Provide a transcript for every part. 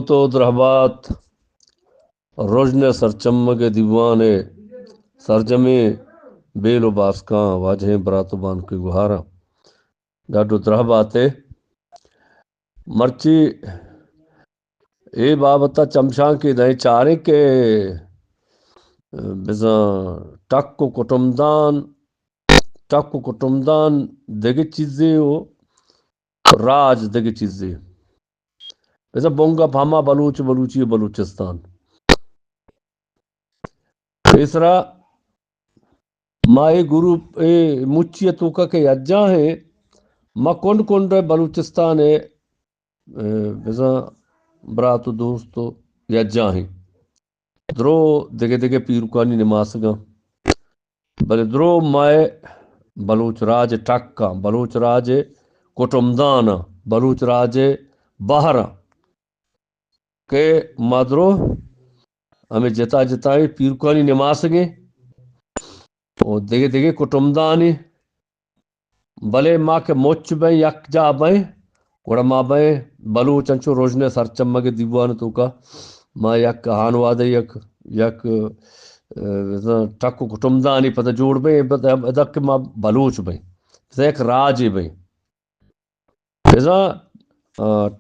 تو درہبات روشن سرچمگ دیوانے سرجمے بیل و باسکاں واجہیں براتبان کی گہارا ڈاڈو درہباتے مرچی اے بابتا چمشاں کی دائیں چارے کے بزاں ٹک و کٹمدان دیگے چیزیں ہو راج دیگے چیزیں بزاں بونگا بھاما بلوچی بلوچستان تیسرا مائی گروپ اے مچیتوں کا کہ اجاں ہیں ما کنڈ بلوچستان ہے بزاں براتو دوستو یجاں ہیں درو دگے پیرکانی نماس گا بلے درو مائے بلوچ راج ٹکا بلوچ راج کٹمدانا بلوچ راج بہرا کہ مادرو ہمیں جتائے پیرکانی نماس گے اور دگے کٹمدانی بلے ماں کے موچ بیں یک جا بیں گوڑا ماں بیں بلوچ انچو روشنے سرچمگ دیوان تو کا ماں یک ہانوادے یک ٹکو کٹمدانی پتہ جوڑ بیں ادک ماں بلوچ بیں ایک راج بیں ازاں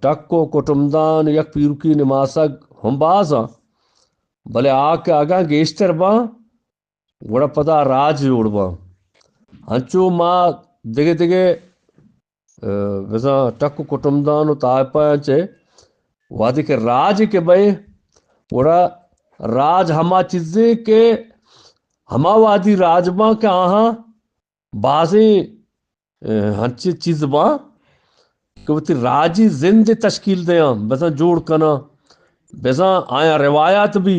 ٹکو کٹمدان یک پیرکی نماسگ ہم بازاں بلے آکے آگاں گیشتر باں گوڑا پدا راج جوڑ باں ہنچو ماں دگے وزاں ٹکو کٹمدان تائے پانچے وادی کے راج کے بھئی گوڑا راج ہما چیزیں کہ ہما وادی راج باں کہ آہاں بازیں ہنچی چیز باں کہ وہ تی راجی زند تشکیل دیاں بزاں جوڑ کنا بزاں آیا روایات بھی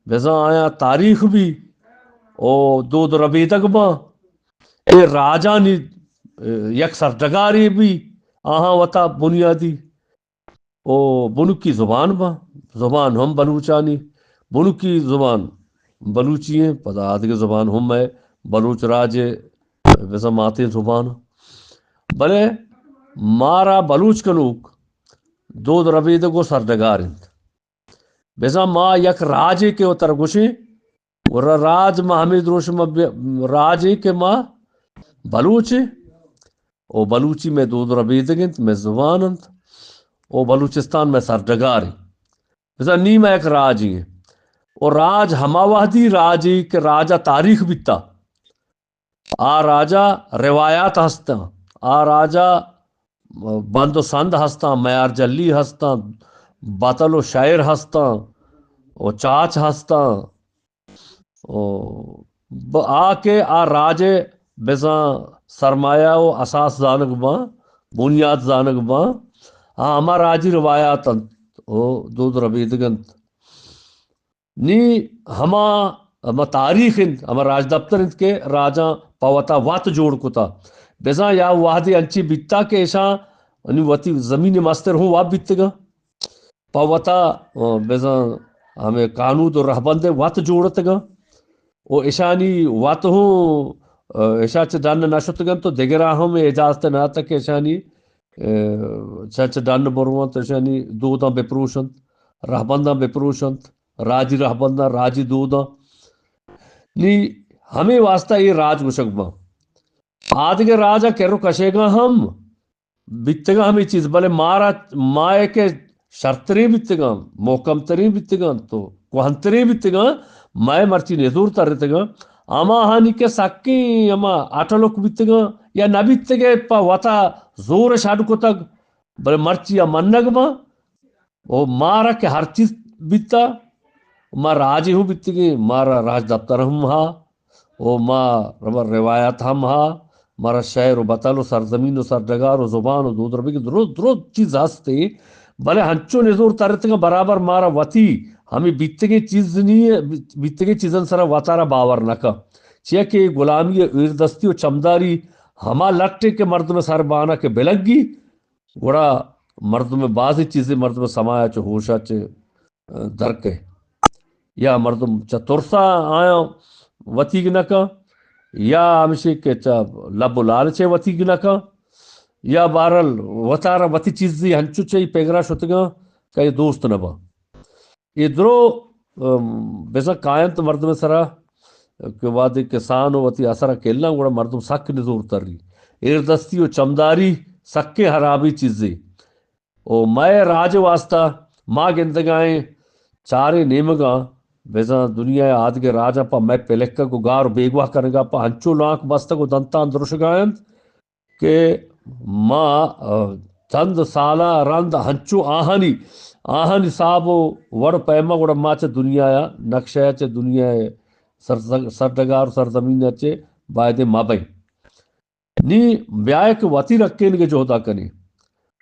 بزاں آیا تاریخ بھی او دود ربیدگ باں اے راجانی یک سرڈگاری بھی آہاں وطا بنیادی او بنکی زبان باں زبان ہم بلوچانی بنکی زبان بلوچی ہیں پدا آدھگے زبان ہم ہے بلوچ راج ویسا ماتے زبان بلے مارا بلوچ کنوک دود ربیدگو سرڈگار انت بیزا ما یک راجے کے اتر گوشی ورہ راج ما ہمیں دروش راجے کے ما بلوچ او بلوچی میں دود ربیدگنت میں زبان انت او بلوچستان میں سرڈگار ہیں بیزا نیم ایک راج ہیں اور راج ہما وحدی راجی کہ راجہ تاریخ بیتا آ راجہ روایات ہستا آ راجہ بند و سند ہستا میار جلی ہستا بطل و شاعر ہستا او چاچ ہستا آ کے آ راجے بزاں سرمایہ و اساس زانگ باں بنیاد زانگ باں ہما راجی روایات انت او دود ربیدگنت نی ہما تاریخ انت ہما راج دفتر انت کے راجاں پاوتا وات جوڑ کتا بزاں یا وحدی انچی بیتا کے ایشاں انہی وطی زمین مستر ہوں واب بیتگا پاوتا بزاں ہمیں قانود و رہبند وات جوڑتگا او ایشانی وات ہوں ایشاچ ڈان نشتگن تو دگرا ہم اجازت نہ تک ایشانی چچ ڈان بروان تو ایشانی دوداں بپروشنت رہبنداں بپروشنت راجی رہبنداں راجی دوداں نی ہمیں واسطہ یہ راج گشک باں آدھگے راجہ کرو کشے گا ہم بیتگا ہمیں چیز بلے مارا مائے کے شرطریں بیتگا محکم تریں بیتگا تو کوہنتریں بیتگا مائے مرچی نیزور ترتگا اما ہانی کے سکی اما آٹھلوک بیتگا یا نہ بیتگے پا وطا زور شاڑ کو تک بلے مرچی یا منگ با او مارا کے ہر چیز بیتا ما راجی ہوں بیتگی مارا راج دفتر ہم ہا او ما روایات ہم ہا مارا شہر و بطل و سرزمین و سرڈگار و زبان و دود ربی درو چیز ہستے بلے ہنچو نزور ترتگا برابر مارا وطی ہمیں بیتگی چیز نہیں ہے بیتگی چیزن سرا وطارا باور نکا چیئے کہ غلامی ایردستی و چمداری ہما لٹے کے مردم سر بانا کے بلگی گوڑا مردم بعضی چیزیں مردم سمایا چو ہوشا چے درکے یا مردم چترسا آیا وطیگ نکا یا ہمشے کہ لب و لالچے وطیگ نکا یا بارل وطارا وطی چیزی ہنچو چاہی پیگرا شتگا کہ یہ دوست نبا ادرو بزا کائنت مردم سرا کہ وادی کسان وتی اثرا کھیلنا گوڑا مردم سک نزور تر رہی ایردستی و چمداری سکے حرابی چیزیں او مائے راج واسطہ ماں گندگائیں چارے نیمگاں بیزا دنیا آدگے راجا پا میں پلکہ کو گار بیگواہ کرنگا پا ہنچو لانک بستا کو دنتان درشگائند کہ ماں چند سالہ رند ہنچو آہنی صاحبو وڑ پیما گوڑا ماں چے دنیا نقشہ چے دنیا سردگار سرزمین چے باید مابئی نی بیائے کہ وطی رکھیں گے جوہدہ کنے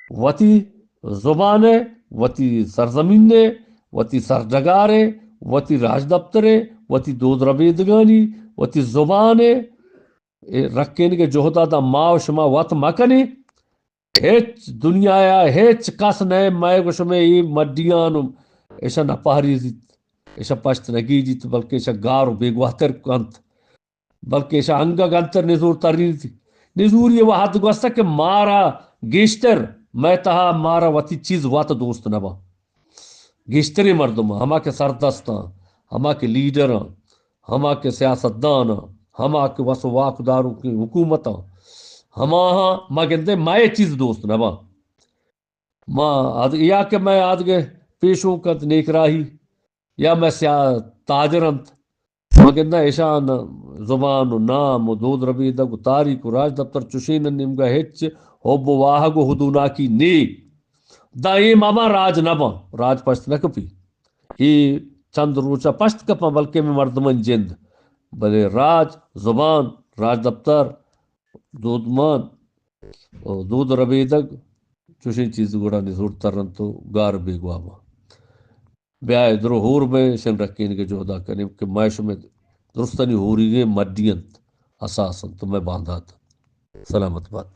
وطی زبانے وطی سرزمینے وطی سردگارے وطی راج دفترے وطی دود ربیدگانی وطی زبانے رکھیں گے جوہدہ دا ماں شما وط مکنے ہیچ دنیا ہیچ کس نئے مائے گوشمے ای مڈیان ایشا نپاری زیت ایشا پشت نگی جیت بلکہ ایشا گارو بیگواتر کنت بلکہ ایشا انگا گنتر نزور ترین تھی نزور یہ وحد گوستا کہ مارا گیشتر میں تہا مارا وطی چیز وات دوست نبا گیشتری مردم ہما کے سردستان ہما کے لیڈران ہما کے سیاستدان ہما کے وسواق داروں کی حکومتاں ہما ما گندے مائے چیز دوست نبا ماں یا کہ میں آدھگے پیشوں کت نیک راہی یا میں تاجرنت مگندہ ایشان زبان و نام و دود ربیدگ و تاریخ و راج دفتر چشین نمگا ہچ حب و واہگ و حدونا کی نی دا ای ماما راج نبا راج پشت نکپی ای چند روچا پشت کپا بلکہ میں مردمن جند بلے راج زبان راج دفتر دودمان دود ربیدگ چوشی چیز گوڑا نزور ترن تو گار بیگوابا بیائے درو ہور میں شن رکھین کے جوہدہ کرنے کہ معاش میں درستانی ہوری گئے مڈینت اساسن تو میں باندھا تھا سلامت بات